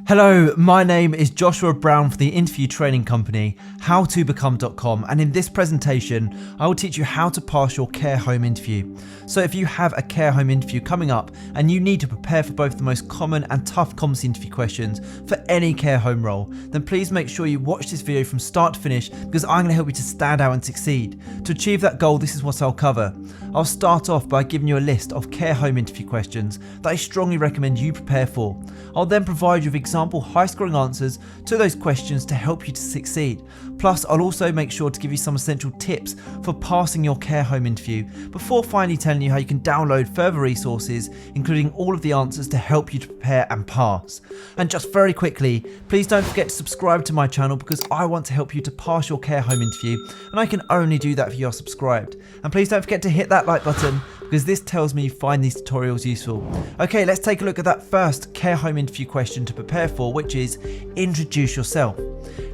Hello, my name is Joshua Brown for the interview training company howtobecome.com, and in this presentation I will teach you how to pass your care home interview. So if you have a care home interview coming up and you need to prepare for both the most common and tough competency interview questions for any care home role, then please make sure you watch this video from start to finish, because I'm going to help you to stand out and succeed. To achieve that goal, this is what I'll cover. I'll start off by giving you a list of care home interview questions that I strongly recommend you prepare for. I'll then provide you with example high-scoring answers to those questions to help you to succeed. Plus, I'll also make sure to give you some essential tips for passing your care home interview before finally telling you how you can download further resources, including all of the answers to help you to prepare and pass. And just very quickly, please don't forget to subscribe to my channel, because I want to help you to pass your care home interview, and I can only do that if you're subscribed. And please don't forget to hit that like button, because this tells me you find these tutorials useful. Okay, let's take a look at that first care home interview question to prepare for, which is introduce yourself.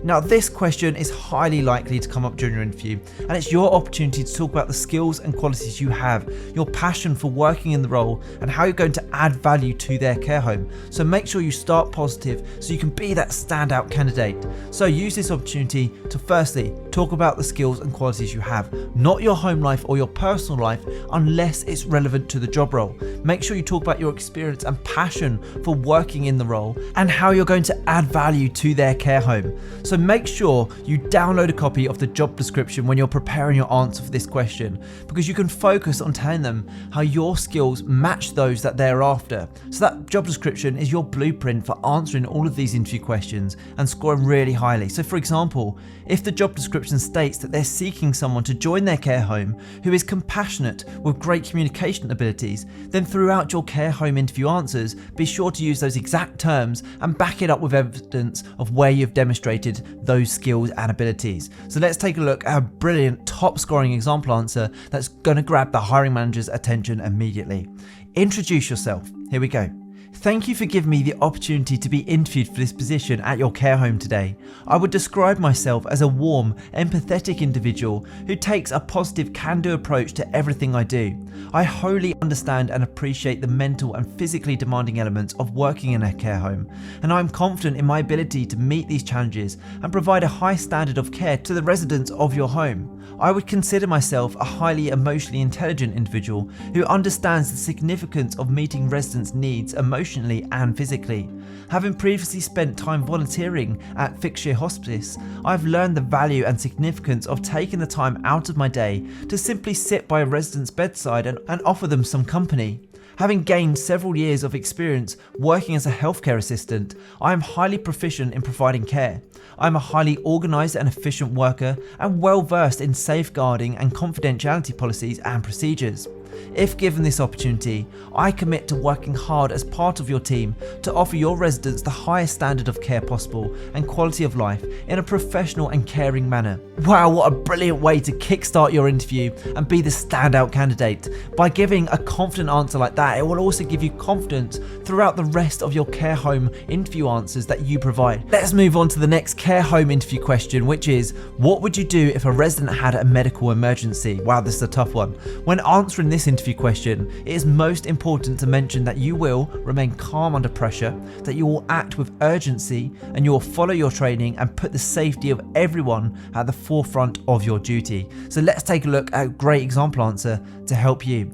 Now, this question is highly likely to come up during your interview, and it's your opportunity to talk about the skills and qualities you have, your passion for working in the role, and how you're going to add value to their care home. So make sure you start positive so you can be that standout candidate. So use this opportunity to firstly talk about the skills and qualities you have, not your home life or your personal life unless it's relevant to the job role. Make sure you talk about your experience and passion for working in the role and how you're going to add value to their care home. So make sure you download a copy of the job description when you're preparing your answer for this question, because you can focus on telling them how your skills match those that they're after. So that job description is your blueprint for answering all of these interview questions and scoring really highly. So for example, if the job description states that they're seeking someone to join their care home who is compassionate with great communication abilities, then throughout your care home interview answers, be sure to use those exact terms and back it up with evidence of where you've demonstrated those skills and abilities. So let's take a look at a brilliant top scoring example answer that's going to grab the hiring manager's attention immediately. Introduce yourself. Here we go. Thank you for giving me the opportunity to be interviewed for this position at your care home today. I would describe myself as a warm, empathetic individual who takes a positive can-do approach to everything I do. I wholly understand and appreciate the mental and physically demanding elements of working in a care home, and I am confident in my ability to meet these challenges and provide a high standard of care to the residents of your home. I would consider myself a highly emotionally intelligent individual who understands the significance of meeting residents' needs emotionally and physically. Having previously spent time volunteering at Fixshire Hospice, I've learned the value and significance of taking the time out of my day to simply sit by a resident's bedside and offer them some company. Having gained several years of experience working as a healthcare assistant, I am highly proficient in providing care. I am a highly organised and efficient worker and well versed in safeguarding and confidentiality policies and procedures. If given this opportunity, I commit to working hard as part of your team to offer your residents the highest standard of care possible and quality of life in a professional and caring manner. Wow, what a brilliant way to kickstart your interview and be the standout candidate. By giving a confident answer like that, it will also give you confidence throughout the rest of your care home interview answers that you provide. Let's move on to the next care home interview question, which is, what would you do if a resident had a medical emergency? Wow, this is a tough one. When answering this interview question, it is most important to mention that you will remain calm under pressure, that you will act with urgency, and you will follow your training and put the safety of everyone at the forefront of your duty. So let's take a look at a great example answer to help you.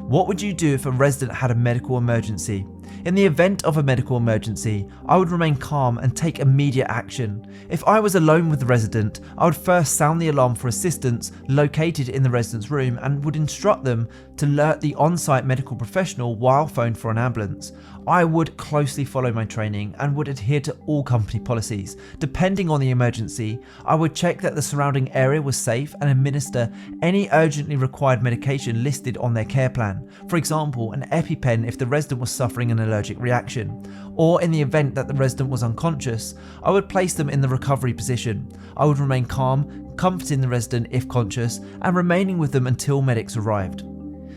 What would you do if a resident had a medical emergency? In the event of a medical emergency, I would remain calm and take immediate action. If I was alone with the resident, I would first sound the alarm for assistance located in the resident's room and would instruct them to alert the on-site medical professional while phoned for an ambulance. I would closely follow my training and would adhere to all company policies. Depending on the emergency, I would check that the surrounding area was safe and administer any urgently required medication listed on their care plan. For example, an EpiPen if the resident was suffering an allergic reaction. Or in the event that the resident was unconscious, I would place them in the recovery position. I would remain calm, comforting the resident if conscious, and remaining with them until medics arrived.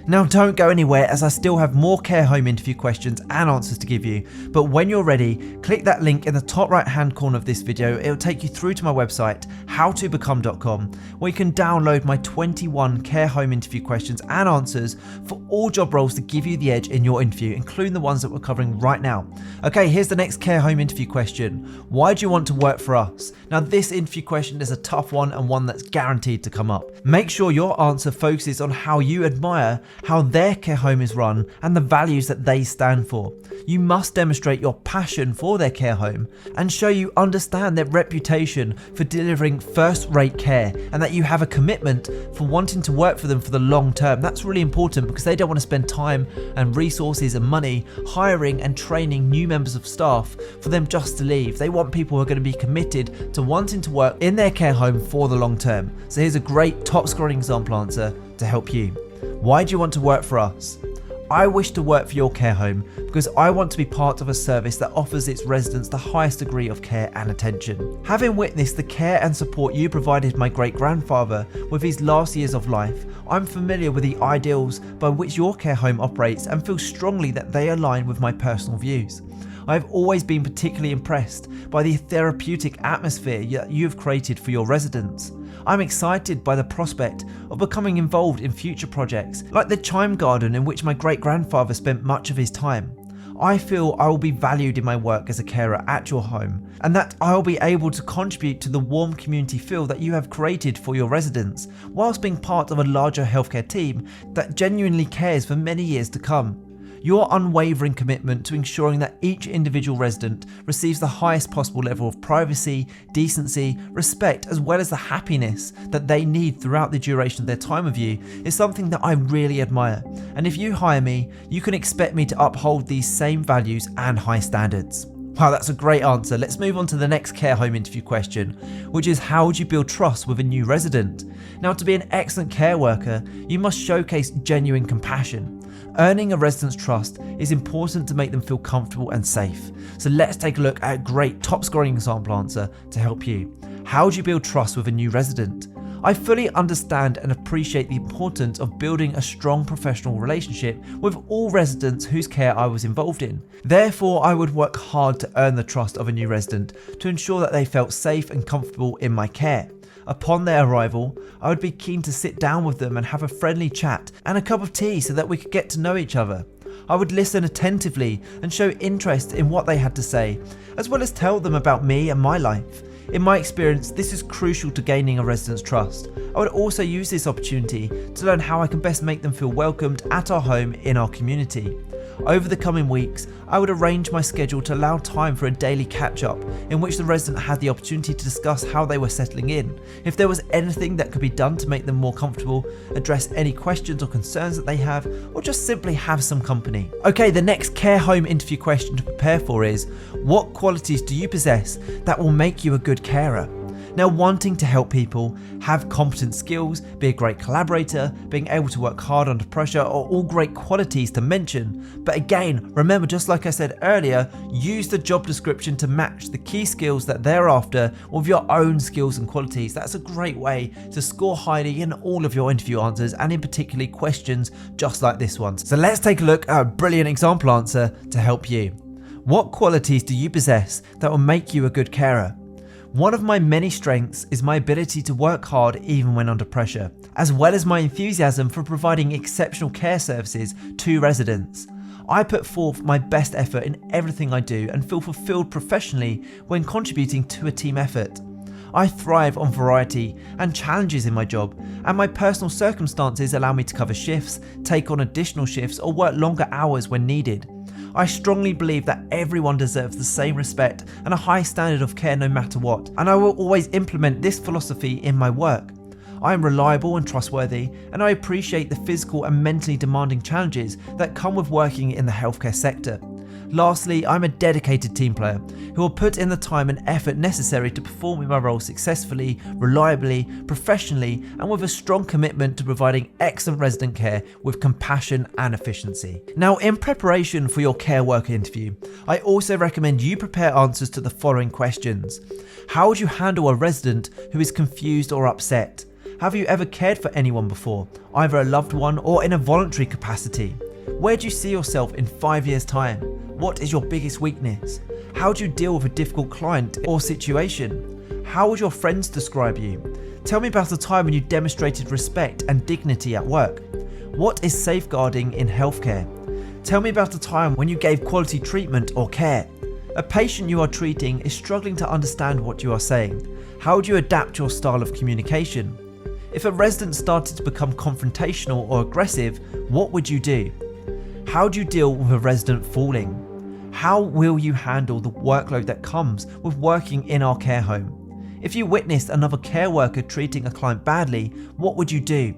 Now don't go anywhere, as I still have more care home interview questions and answers to give you, but when you're ready, click that link in the top right hand corner of this video. It'll take you through to my website, howtobecome.com, where you can download my 21 care home interview questions and answers for all job roles to give you the edge in your interview, including the ones that we're covering right now. Okay, here's the next care home interview question. Why do you want to work for us? Now this interview question is a tough one and one that's guaranteed to come up. Make sure your answer focuses on how you admire how their care home is run and the values that they stand for. You must demonstrate your passion for their care home and show you understand their reputation for delivering first-rate care, and that you have a commitment for wanting to work for them for the long term. That's really important because they don't want to spend time and resources and money hiring and training new members of staff for them just to leave. They want people who are going to be committed to wanting to work in their care home for the long term. So here's a great top scoring example answer to help you. Why do you want to work for us? I wish to work for your care home because I want to be part of a service that offers its residents the highest degree of care and attention. Having witnessed the care and support you provided my great-grandfather with his last years of life, I'm familiar with the ideals by which your care home operates and feel strongly that they align with my personal views. I've always been particularly impressed by the therapeutic atmosphere that you have created for your residents. I'm excited by the prospect of becoming involved in future projects like the Chime Garden, in which my great-grandfather spent much of his time. I feel I will be valued in my work as a carer at your home, and that I will be able to contribute to the warm community feel that you have created for your residents, whilst being part of a larger healthcare team that genuinely cares for many years to come. Your unwavering commitment to ensuring that each individual resident receives the highest possible level of privacy, decency, respect, as well as the happiness that they need throughout the duration of their time with you is something that I really admire. And if you hire me, you can expect me to uphold these same values and high standards. Wow, that's a great answer. Let's move on to the next care home interview question, which is how would you build trust with a new resident? Now, to be an excellent care worker, you must showcase genuine compassion. Earning a resident's trust is important to make them feel comfortable and safe. So let's take a look at a great top scoring example answer to help you. How do you build trust with a new resident? I fully understand and appreciate the importance of building a strong professional relationship with all residents whose care I was involved in. Therefore, I would work hard to earn the trust of a new resident to ensure that they felt safe and comfortable in my care. Upon their arrival, I would be keen to sit down with them and have a friendly chat and a cup of tea so that we could get to know each other. I would listen attentively and show interest in what they had to say, as well as tell them about me and my life. In my experience, this is crucial to gaining a resident's trust. I would also use this opportunity to learn how I can best make them feel welcomed at our home in our community. Over the coming weeks, I would arrange my schedule to allow time for a daily catch-up in which the resident had the opportunity to discuss how they were settling in, if there was anything that could be done to make them more comfortable, address any questions or concerns that they have, or just simply have some company. Okay, the next care home interview question to prepare for is, what qualities do you possess that will make you a good carer? Now, wanting to help people, have competent skills, be a great collaborator, being able to work hard under pressure are all great qualities to mention. But again, remember, just like I said earlier, use the job description to match the key skills that they're after with your own skills and qualities. That's a great way to score highly in all of your interview answers, and in particular questions just like this one. So let's take a look at a brilliant example answer to help you. What qualities do you possess that will make you a good carer? One of my many strengths is my ability to work hard even when under pressure, as well as my enthusiasm for providing exceptional care services to residents. I put forth my best effort in everything I do and feel fulfilled professionally when contributing to a team effort. I thrive on variety and challenges in my job, and my personal circumstances allow me to cover shifts, take on additional shifts, or work longer hours when needed. I strongly believe that everyone deserves the same respect and a high standard of care no matter what, and I will always implement this philosophy in my work. I am reliable and trustworthy, and I appreciate the physical and mentally demanding challenges that come with working in the healthcare sector. Lastly, I'm a dedicated team player who will put in the time and effort necessary to perform in my role successfully, reliably, professionally, and with a strong commitment to providing excellent resident care with compassion and efficiency. Now, in preparation for your care worker interview, I also recommend you prepare answers to the following questions. How would you handle a resident who is confused or upset? Have you ever cared for anyone before, either a loved one or in a voluntary capacity? Where do you see yourself in 5 years' time? What is your biggest weakness? How do you deal with a difficult client or situation? How would your friends describe you? Tell me about a time when you demonstrated respect and dignity at work. What is safeguarding in healthcare? Tell me about a time when you gave quality treatment or care. A patient you are treating is struggling to understand what you are saying. How would you adapt your style of communication? If a resident started to become confrontational or aggressive, what would you do? How do you deal with a resident falling? How will you handle the workload that comes with working in our care home? If you witnessed another care worker treating a client badly, what would you do?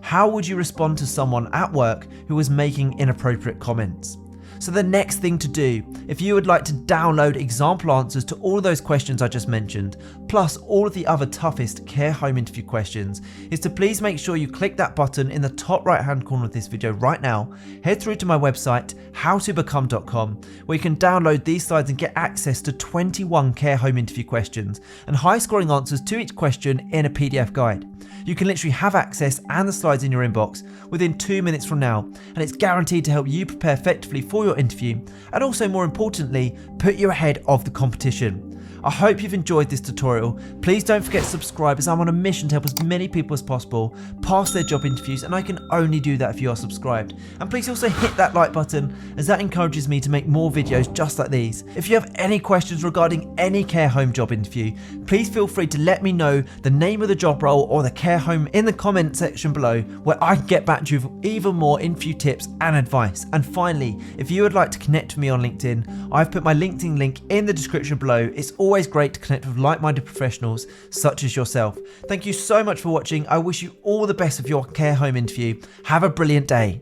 How would you respond to someone at work who was making inappropriate comments? So the next thing to do, if you would like to download example answers to all of those questions I just mentioned, plus all of the other toughest care home interview questions, is to please make sure you click that button in the top right hand corner of this video right now, head through to my website, howtobecome.com, where you can download these slides and get access to 21 care home interview questions and high scoring answers to each question in a PDF guide. You can literally have access and the slides in your inbox within 2 minutes from now, and it's guaranteed to help you prepare effectively for your interview and also, more importantly, put you ahead of the competition. I hope you've enjoyed this tutorial. Please don't forget to subscribe, as I'm on a mission to help as many people as possible pass their job interviews, and I can only do that if you are subscribed. And please also hit that like button, as that encourages me to make more videos just like these. If you have any questions regarding any care home job interview, please feel free to let me know the name of the job role or the care home in the comment section below, where I can get back to you with even more interview tips and advice. And finally, if you would like to connect with me on LinkedIn, I've put my LinkedIn link in the description below. It's always great to connect with like-minded professionals such as yourself. Thank you so much for watching. I wish you all the best with your care home interview. Have a brilliant day.